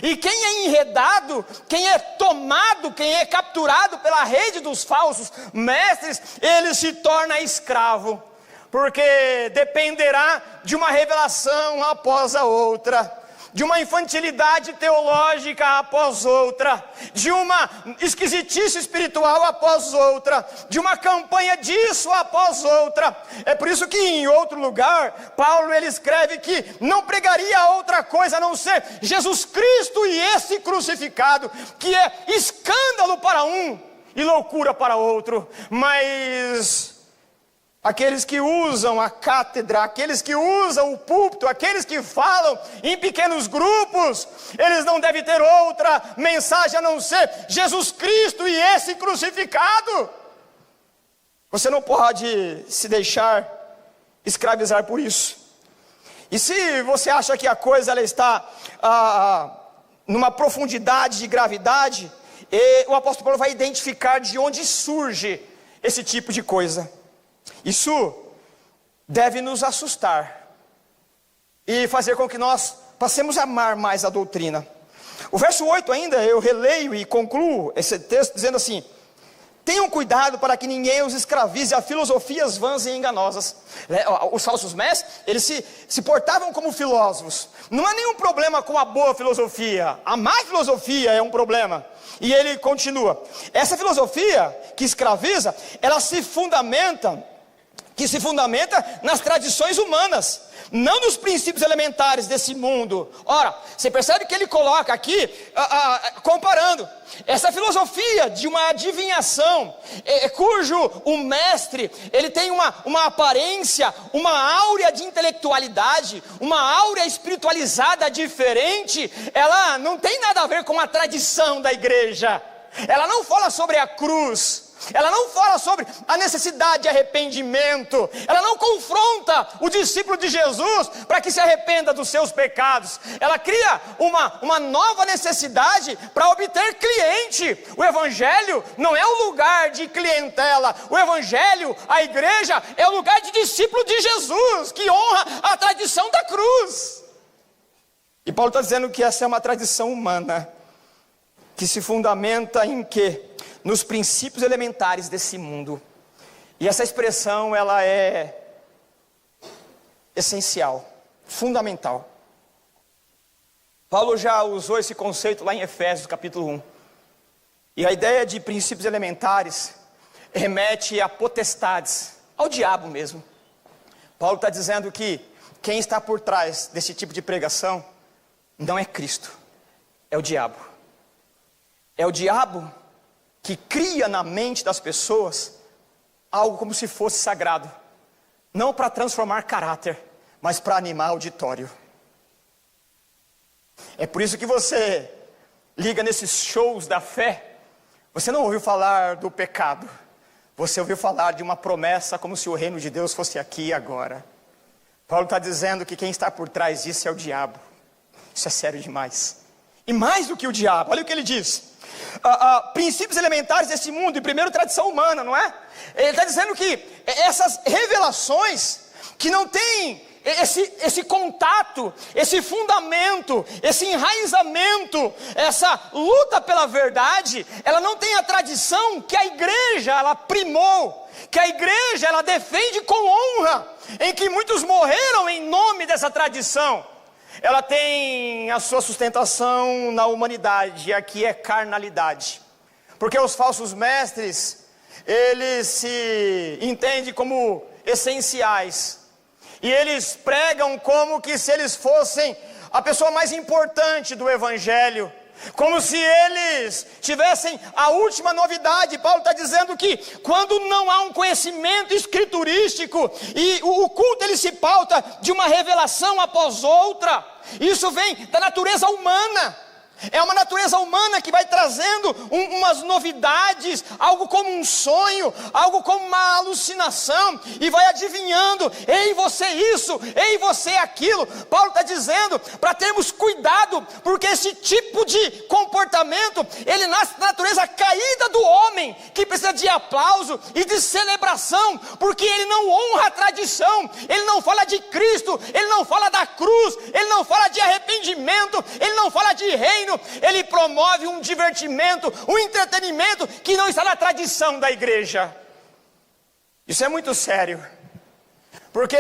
E quem é enredado, quem é tomado, quem é capturado pela rede dos falsos mestres, ele se torna escravo, porque dependerá de uma revelação após a outra, de uma infantilidade teológica após outra, de uma esquisitice espiritual após outra, de uma campanha disso após outra. É por isso que em outro lugar, Paulo ele escreve que não pregaria outra coisa a não ser Jesus Cristo e esse crucificado, que é escândalo para um e loucura para outro. Mas aqueles que usam a cátedra, aqueles que usam o púlpito, aqueles que falam em pequenos grupos, eles não devem ter outra mensagem a não ser Jesus Cristo e esse crucificado. Você não pode se deixar escravizar por isso. E se você acha que a coisa ela está numa profundidade de gravidade, o apóstolo Paulo vai identificar de onde surge esse tipo de coisa. Isso deve nos assustar e fazer com que nós passemos a amar mais a doutrina. O verso 8 ainda, eu releio e concluo esse texto dizendo assim: tenham cuidado para que ninguém os escravize a filosofias vãs e enganosas. Os falsos mestres, eles se portavam como filósofos. Não há nenhum problema com a boa filosofia. A má filosofia é um problema. E ele continua: essa filosofia que escraviza, ela se fundamenta nas tradições humanas, não nos princípios elementares desse mundo. Ora, você percebe que ele coloca aqui, comparando essa filosofia de uma adivinhação, cujo o mestre, ele tem uma aparência, uma áurea de intelectualidade, uma áurea espiritualizada diferente. Ela não tem nada a ver com a tradição da igreja. Ela não fala sobre a cruz. Ela não fala sobre a necessidade de arrependimento. Ela não confronta o discípulo de Jesus para que se arrependa dos seus pecados. Ela cria uma nova necessidade para obter cliente. O evangelho não é o lugar de clientela. O evangelho, a igreja, é o lugar de discípulo de Jesus, que honra a tradição da cruz. E Paulo está dizendo que essa é uma tradição humana, que se fundamenta em quê? Nos princípios elementares desse mundo. E essa expressão, ela é essencial, fundamental. Paulo já usou esse conceito lá em Efésios capítulo 1. E a ideia de princípios elementares remete a potestades, ao diabo mesmo. Paulo está dizendo que quem está por trás desse tipo de pregação não é Cristo, é o diabo. É o diabo que cria na mente das pessoas algo como se fosse sagrado, não para transformar caráter, mas para animar auditório. É por isso que você liga nesses shows da fé, você não ouviu falar do pecado, você ouviu falar de uma promessa como se o reino de Deus fosse aqui e agora. Paulo está dizendo que quem está por trás disso é o diabo. Isso é sério demais. E mais do que o diabo, olha o que ele diz: princípios elementares desse mundo, e primeiro tradição humana, não é? Ele está dizendo que essas revelações que não têm esse contato, esse fundamento, esse enraizamento, essa luta pela verdade, ela não tem a tradição que a igreja ela primou, que a igreja ela defende com honra, em que muitos morreram em nome dessa tradição. Ela tem a sua sustentação na humanidade, e aqui é carnalidade. Porque os falsos mestres, eles se entendem como essenciais. E eles pregam como que se eles fossem a pessoa mais importante do evangelho. Como se eles tivessem a última novidade. Paulo está dizendo que quando não há um conhecimento escriturístico e o culto ele se pauta de uma revelação após outra, isso vem da natureza humana. É uma natureza humana que vai trazendo umas novidades, algo como um sonho, algo como uma alucinação, e vai adivinhando: ei, você isso, ei, você aquilo. Paulo está dizendo para termos cuidado, porque esse tipo de comportamento, ele nasce da natureza caída do homem, que precisa de aplauso e de celebração, porque ele não honra a tradição, ele não fala de Cristo, ele não fala da cruz, ele não fala de arrependimento, ele não fala de reino. Ele promove um divertimento, um entretenimento que não está na tradição da igreja. Isso é muito sério, porque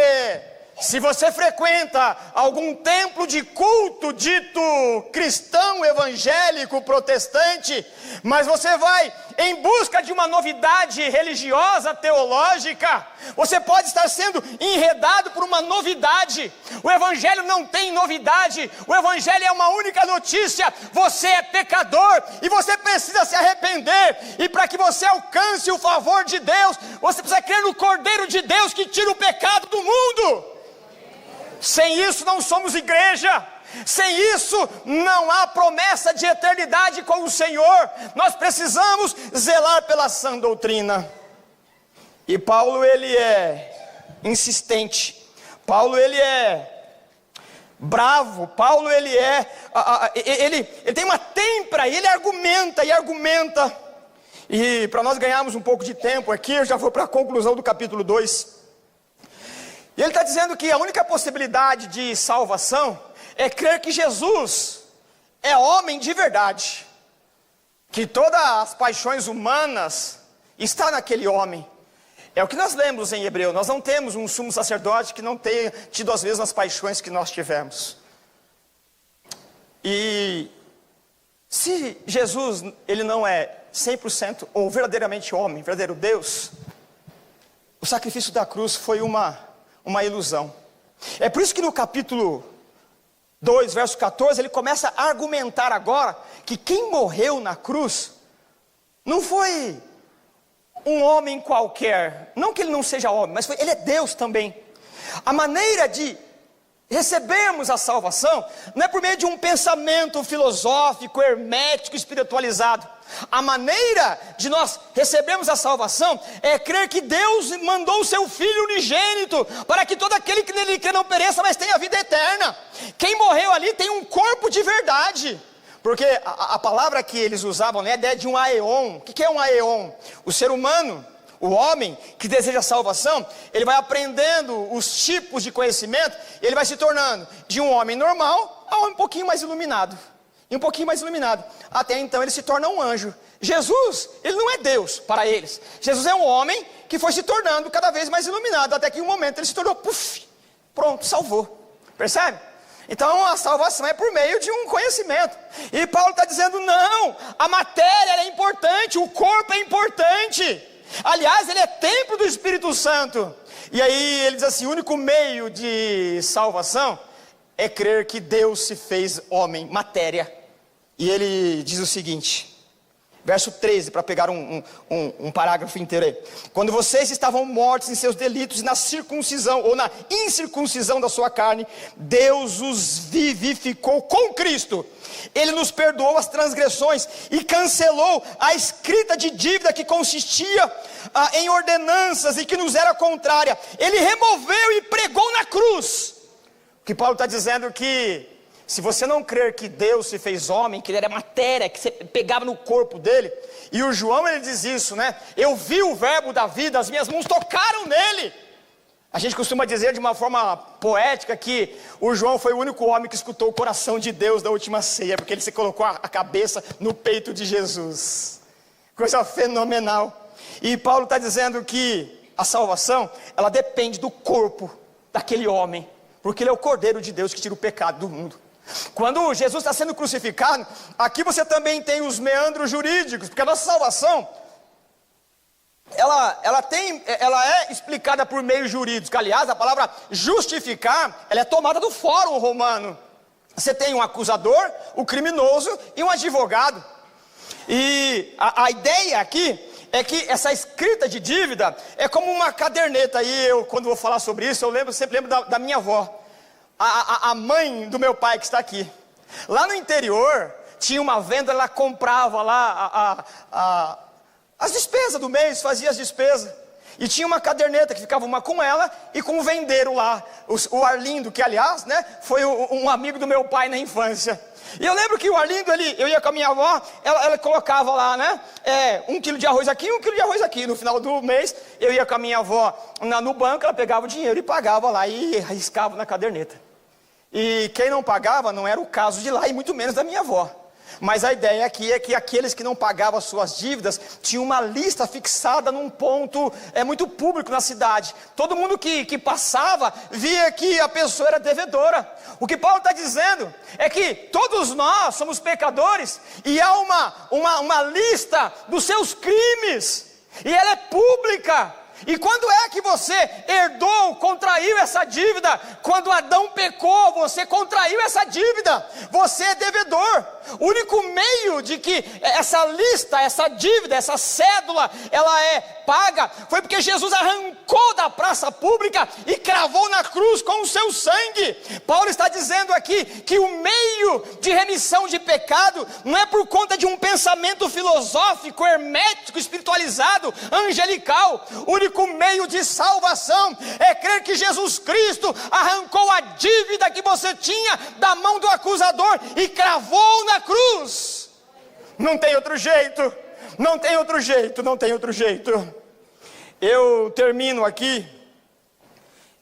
se você frequenta algum templo de culto dito cristão, evangélico, protestante, mas você vai em busca de uma novidade religiosa, teológica, você pode estar sendo enredado por uma novidade. O evangelho não tem novidade, o evangelho é uma única notícia: você é pecador e você precisa se arrepender, e para que você alcance o favor de Deus, você precisa crer no Cordeiro de Deus que tira o pecado do mundo. Sem isso não somos igreja. Sem isso não há promessa de eternidade com o Senhor. Nós precisamos zelar pela sã doutrina. E Paulo ele é insistente. Paulo ele é bravo. Paulo, ele tem uma têmpera, e ele argumenta. E para nós ganharmos um pouco de tempo aqui, eu já vou para a conclusão do capítulo 2. E ele está dizendo que a única possibilidade de salvação é crer que Jesus é homem de verdade, que todas as paixões humanas estão naquele homem. É o que nós lemos em Hebreu. Nós não temos um sumo sacerdote que não tenha tido as mesmas paixões que nós tivemos. E se Jesus, ele não é 100% ou verdadeiramente homem, verdadeiro Deus, o sacrifício da cruz foi uma ilusão. É por isso que no capítulo 2, verso 14, ele começa a argumentar agora que quem morreu na cruz não foi um homem qualquer, não que ele não seja homem, mas ele é Deus também. A maneira de recebermos a salvação não é por meio de um pensamento filosófico, hermético, espiritualizado. A maneira de nós recebermos a salvação é crer que Deus mandou o seu Filho unigênito para que todo aquele que nele crê não pereça, mas tenha vida eterna. Quem morreu ali tem um corpo de verdade. Porque a palavra que eles usavam, né, é a ideia de um aeon. O que é um aeon? O ser humano, o homem que deseja salvação, ele vai aprendendo os tipos de conhecimento, e ele vai se tornando de um homem normal a um pouquinho mais iluminado. E um pouquinho mais iluminado. Até então ele se torna um anjo. Jesus, ele não é Deus para eles. Jesus é um homem que foi se tornando cada vez mais iluminado, até que em um momento ele se tornou, pronto, salvou. Percebe? Então a salvação é por meio de um conhecimento. E Paulo está dizendo, não, a matéria é importante, o corpo é importante. Aliás, ele é templo do Espírito Santo. E aí ele diz assim, o único meio de salvação é crer que Deus se fez homem, matéria. E ele diz o seguinte, verso 13, para pegar um parágrafo inteiro aí. Quando vocês estavam mortos em seus delitos, na circuncisão ou na incircuncisão da sua carne, Deus os vivificou com Cristo. Ele nos perdoou as transgressões e cancelou a escrita de dívida que consistia em ordenanças e que nos era contrária. Ele removeu e pregou na cruz. O que Paulo está dizendo que se você não crer que Deus se fez homem, que ele era matéria, que você pegava no corpo dele, e o João ele diz isso, né? Eu vi o verbo da vida, as minhas mãos tocaram nele. A gente costuma dizer de uma forma poética que o João foi o único homem que escutou o coração de Deus da última ceia, porque ele se colocou a cabeça no peito de Jesus. Coisa fenomenal. E Paulo está dizendo que a salvação, ela depende do corpo daquele homem, porque ele é o Cordeiro de Deus que tira o pecado do mundo. Quando Jesus está sendo crucificado, aqui você também tem os meandros jurídicos, porque a nossa salvação, ela é explicada por meios jurídicos. Aliás, a palavra justificar, ela é tomada do fórum romano. Você tem um acusador, o criminoso e um advogado. E a ideia aqui é que essa escrita de dívida é como uma caderneta. E eu, quando vou falar sobre isso, eu sempre lembro da minha avó. A mãe do meu pai que está aqui. Lá no interior, tinha uma venda, ela comprava lá as despesas do mês, fazia as despesas. E tinha uma caderneta que ficava uma com ela e com o vendeiro lá, o Arlindo, que aliás, né, foi um amigo do meu pai na infância. E eu lembro que o Arlindo, eu ia com a minha avó, ela colocava lá, né, 1 quilo de arroz aqui, 1 quilo de arroz aqui. No final do mês, eu ia com a minha avó no banco, ela pegava o dinheiro e pagava lá e riscava na caderneta. E quem não pagava não era o caso de lá, e muito menos da minha avó. Mas a ideia aqui é que aqueles que não pagavam as suas dívidas tinham uma lista fixada num ponto muito público na cidade. Todo mundo que passava via que a pessoa era devedora. O que Paulo está dizendo é que todos nós somos pecadores e há uma lista dos seus crimes, e ela é pública. E quando é que você herdou, contraiu essa dívida? Quando Adão pecou, você contraiu essa dívida. Você é devedor. O único meio de que essa lista, essa dívida, essa cédula, ela é paga, foi porque Jesus arrancou da praça pública e cravou na cruz com o seu sangue. Paulo está dizendo aqui que o meio de remissão de pecado não é por conta de um pensamento filosófico, hermético, espiritualizado, angelical. O único meio de salvação é crer que Jesus Cristo arrancou a dívida que você tinha da mão do acusador e cravou na cruz. Não tem outro jeito, não tem outro jeito, não tem outro jeito. Eu termino aqui,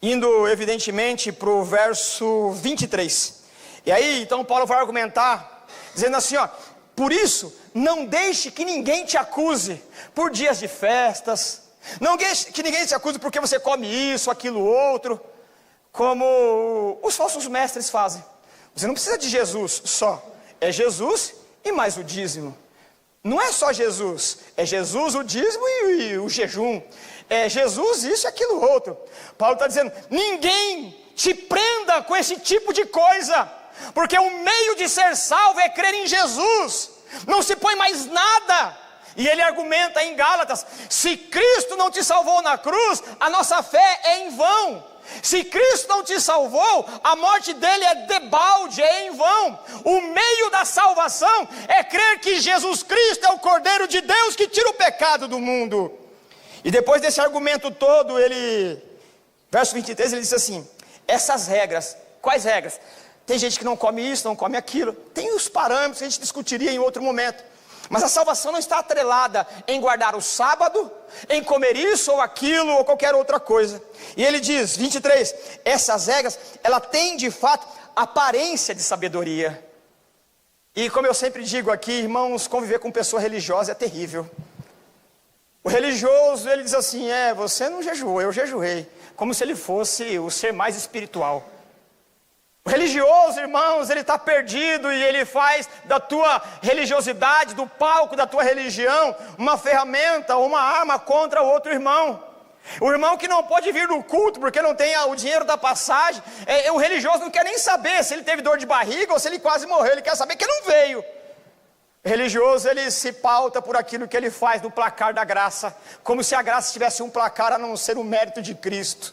indo evidentemente para o verso 23. E aí então Paulo vai argumentar, dizendo assim, ó: por isso, não deixe que ninguém te acuse por dias de festas, não deixe que ninguém te acuse porque você come isso, aquilo, outro, como os falsos mestres fazem. Você não precisa de Jesus só, é Jesus e mais o dízimo. Não é só Jesus, é Jesus, o dízimo e o jejum. É Jesus, isso e aquilo outro. Paulo está dizendo, ninguém te prenda com esse tipo de coisa, porque o meio de ser salvo é crer em Jesus. Não se põe mais nada. E ele argumenta em Gálatas, se Cristo não te salvou na cruz, a nossa fé é em vão. Se Cristo não te salvou, a morte dele é debalde, é em vão. O meio da salvação é crer que Jesus Cristo é o Cordeiro de Deus que tira o pecado do mundo. E depois desse argumento todo, verso 23, ele diz assim, essas regras, quais regras? Tem gente que não come isso, não come aquilo, tem os parâmetros que a gente discutiria em outro momento. Mas a salvação não está atrelada em guardar o sábado, em comer isso ou aquilo ou qualquer outra coisa. E ele diz, 23, essas regras, ela tem de fato aparência de sabedoria. E como eu sempre digo aqui, irmãos, conviver com pessoa religiosa é terrível. O religioso, ele diz assim, você não jejuou, eu jejuei. Como se ele fosse o ser mais espiritual. O religioso, irmãos, ele está perdido e ele faz da tua religiosidade, do palco da tua religião, uma ferramenta, uma arma contra o outro irmão. O irmão que não pode vir no culto porque não tem o dinheiro da passagem, o religioso não quer nem saber se ele teve dor de barriga ou se ele quase morreu, ele quer saber que não veio. O religioso, ele se pauta por aquilo que ele faz no placar da graça, como se a graça tivesse um placar a não ser o mérito de Cristo.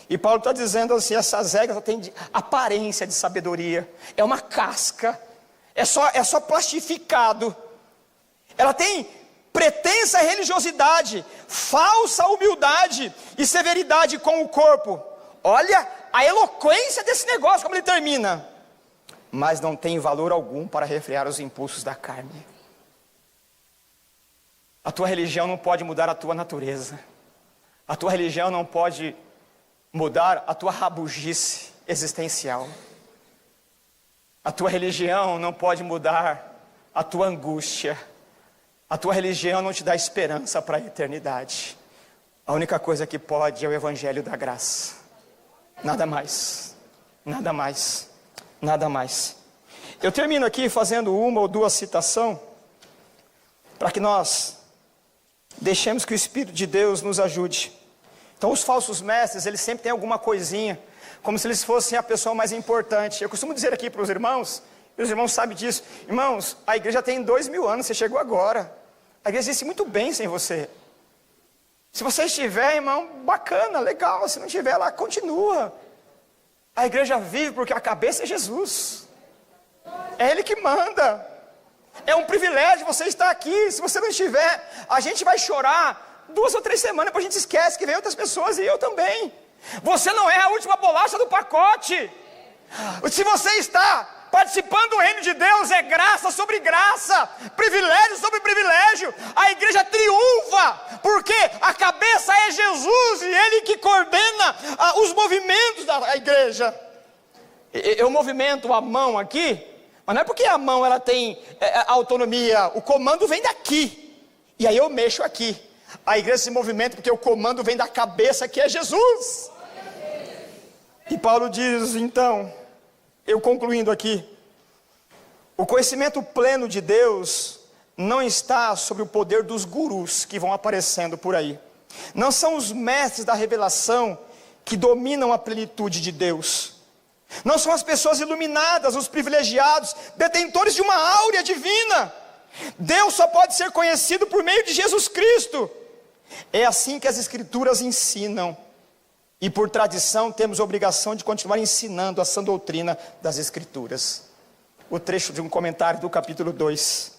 E Paulo está dizendo assim, essas regras têm aparência de sabedoria, é uma casca, é só plastificado, ela tem pretensa religiosidade, falsa humildade e severidade com o corpo. Olha a eloquência desse negócio, como ele termina, mas não tem valor algum para refrear os impulsos da carne. A tua religião não pode mudar a tua natureza, a tua religião não pode mudar a tua rabugice existencial. A tua religião não pode mudar a tua angústia. A tua religião não te dá esperança para a eternidade. A única coisa que pode é o evangelho da graça. Nada mais. Nada mais. Nada mais. Eu termino aqui fazendo uma ou duas citações para que nós deixemos que o Espírito de Deus nos ajude. Então os falsos mestres, eles sempre têm alguma coisinha, como se eles fossem a pessoa mais importante. Eu costumo dizer aqui para os irmãos, e os irmãos sabem disso, irmãos, a igreja tem 2000 anos, você chegou agora. A igreja existe muito bem sem você. Se você estiver, irmão, bacana, legal. Se não estiver lá, continua. A igreja vive porque a cabeça é Jesus. É Ele que manda. É um privilégio você estar aqui. Se você não estiver, a gente vai chorar 2 ou 3 semanas, depois a gente esquece que vem outras pessoas e eu também. Você não é a última bolacha do pacote. Se você está participando do reino de Deus, é graça sobre graça, privilégio sobre privilégio. A igreja triunfa, porque a cabeça é Jesus e Ele que coordena os movimentos da igreja. Eu movimento a mão aqui, mas não é porque a mão ela tem autonomia, o comando vem daqui, e aí eu mexo aqui. A igreja se movimenta porque o comando vem da cabeça que é Jesus. E Paulo diz então, eu concluindo aqui, o conhecimento pleno de Deus não está sob o poder dos gurus que vão aparecendo por aí. Não são os mestres da revelação que dominam a plenitude de Deus. Não são as pessoas iluminadas, os privilegiados, detentores de uma áurea divina. Deus só pode ser conhecido por meio de Jesus Cristo. É assim que as Escrituras ensinam. E por tradição temos a obrigação de continuar ensinando a sã doutrina das Escrituras. O trecho de um comentário do capítulo 2.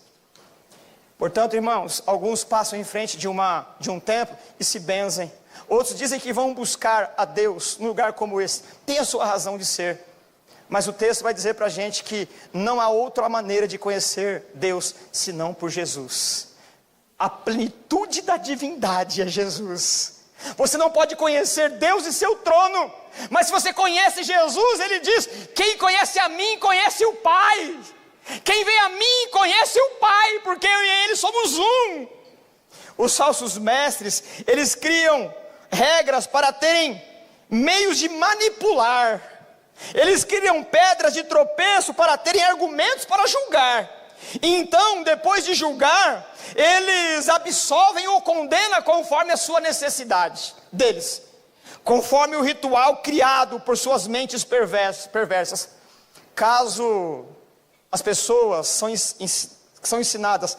Portanto, irmãos, alguns passam em frente de um templo e se benzem. Outros dizem que vão buscar a Deus num lugar como esse. Tem a sua razão de ser. Mas o texto vai dizer para a gente que não há outra maneira de conhecer Deus senão por Jesus. A plenitude da divindade é Jesus. Você não pode conhecer Deus e seu trono, mas se você conhece Jesus, ele diz: quem conhece a mim, conhece o Pai. Quem vem a mim, conhece o Pai, porque eu e ele somos um. Os falsos mestres, eles criam regras para terem meios de manipular. Eles criam pedras de tropeço para terem argumentos para julgar. E então, depois de julgar, eles absolvem ou condenam conforme a sua necessidade deles, conforme o ritual criado por suas mentes perversas. Caso as pessoas são ensinadas,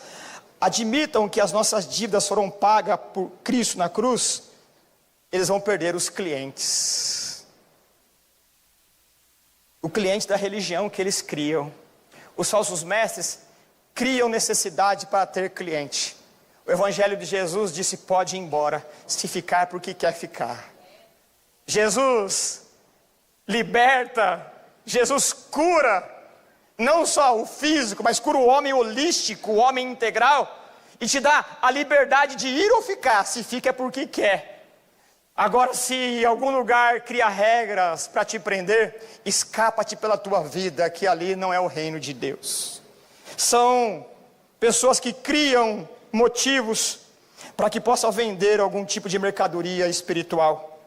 admitam que as nossas dívidas foram pagas por Cristo na cruz, eles vão perder os clientes. O cliente da religião que eles criam. Os falsos mestres criam necessidade para ter cliente. O Evangelho de Jesus disse: pode ir embora, se ficar porque quer ficar. Jesus liberta, Jesus cura, não só o físico, mas cura o homem holístico, o homem integral, e te dá a liberdade de ir ou ficar. Se fica é porque quer. Agora, se algum lugar cria regras para te prender, escapa-te pela tua vida, que ali não é o reino de Deus. São pessoas que criam motivos para que possam vender algum tipo de mercadoria espiritual.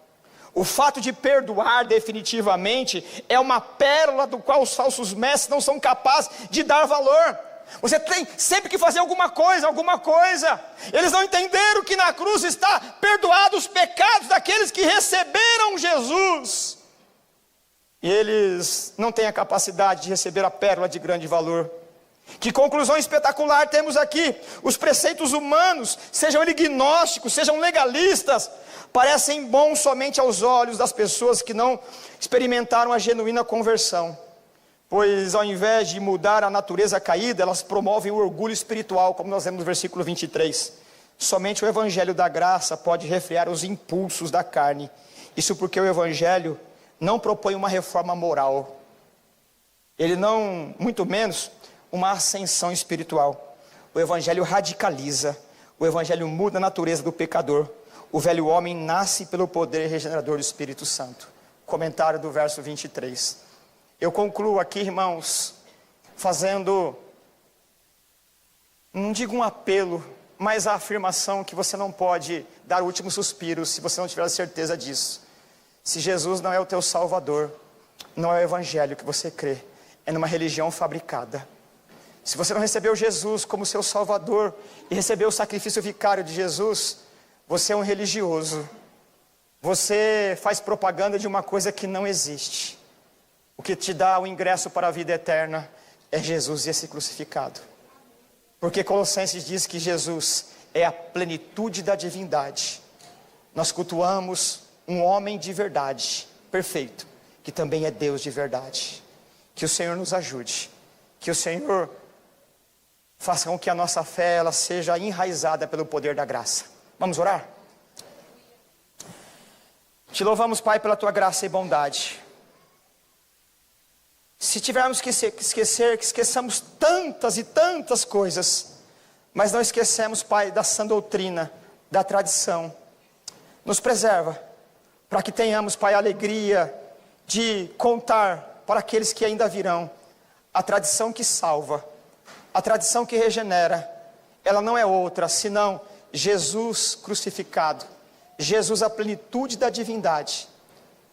O fato de perdoar definitivamente é uma pérola do qual os falsos mestres não são capazes de dar valor. Você tem sempre que fazer alguma coisa. Eles não entenderam que na cruz está perdoados os pecados daqueles que receberam Jesus. E eles não têm a capacidade de receber a pérola de grande valor. Que conclusão espetacular temos aqui. Os preceitos humanos, sejam eles gnósticos, sejam legalistas, parecem bons somente aos olhos das pessoas que não experimentaram a genuína conversão. Pois ao invés de mudar a natureza caída, elas promovem o orgulho espiritual, como nós vemos no versículo 23. Somente o Evangelho da graça pode refrear os impulsos da carne. Isso porque o Evangelho não propõe uma reforma moral. Ele não, muito menos, uma ascensão espiritual. O Evangelho radicaliza. O Evangelho muda a natureza do pecador. O velho homem nasce pelo poder regenerador do Espírito Santo. Comentário do verso 23. Eu concluo aqui, irmãos, fazendo, não digo um apelo, mas a afirmação que você não pode dar o último suspiro se você não tiver a certeza disso. Se Jesus não é o teu Salvador, não é o Evangelho que você crê, é numa religião fabricada. Se você não recebeu Jesus como seu Salvador e recebeu o sacrifício vicário de Jesus, você é um religioso. Você faz propaganda de uma coisa que não existe. O que te dá o ingresso para a vida eterna é Jesus e esse crucificado. Porque Colossenses diz que Jesus é a plenitude da divindade. Nós cultuamos um homem de verdade, perfeito, que também é Deus de verdade. Que o Senhor nos ajude. Que o Senhor faça com que a nossa fé ela seja enraizada pelo poder da graça. Vamos orar? Te louvamos, Pai, pela tua graça e bondade. Se tivermos que esquecer, que esqueçamos tantas e tantas coisas, mas não esquecemos, Pai, da sã doutrina, da tradição. Nos preserva, para que tenhamos, Pai, a alegria de contar para aqueles que ainda virão, a tradição que salva, a tradição que regenera. Ela não é outra, senão Jesus crucificado, Jesus a plenitude da divindade.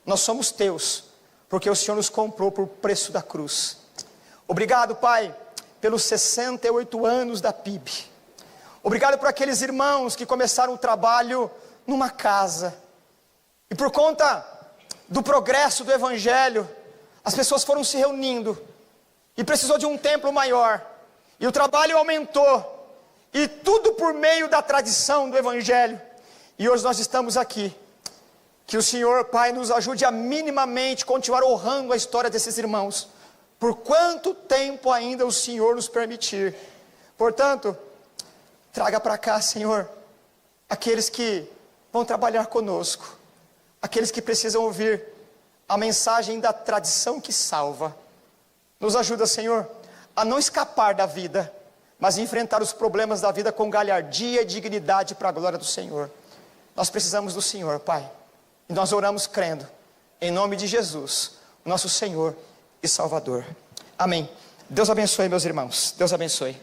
Nós somos teus, porque o Senhor nos comprou por preço da cruz. Obrigado, Pai, pelos 68 anos da PIB. Obrigado por aqueles irmãos que começaram o trabalho numa casa. E por conta do progresso do Evangelho, as pessoas foram se reunindo. E precisou de um templo maior. E o trabalho aumentou. E tudo por meio da tradição do Evangelho. E hoje nós estamos aqui. Que o Senhor, Pai, nos ajude a minimamente continuar honrando a história desses irmãos. Por quanto tempo ainda o Senhor nos permitir. Portanto, traga para cá, Senhor, aqueles que vão trabalhar conosco. Aqueles que precisam ouvir a mensagem da tradição que salva. Nos ajuda, Senhor, a não escapar da vida, mas enfrentar os problemas da vida com galhardia e dignidade para a glória do Senhor. Nós precisamos do Senhor, Pai. E nós oramos crendo, em nome de Jesus, nosso Senhor e Salvador. Amém. Deus abençoe, meus irmãos. Deus abençoe.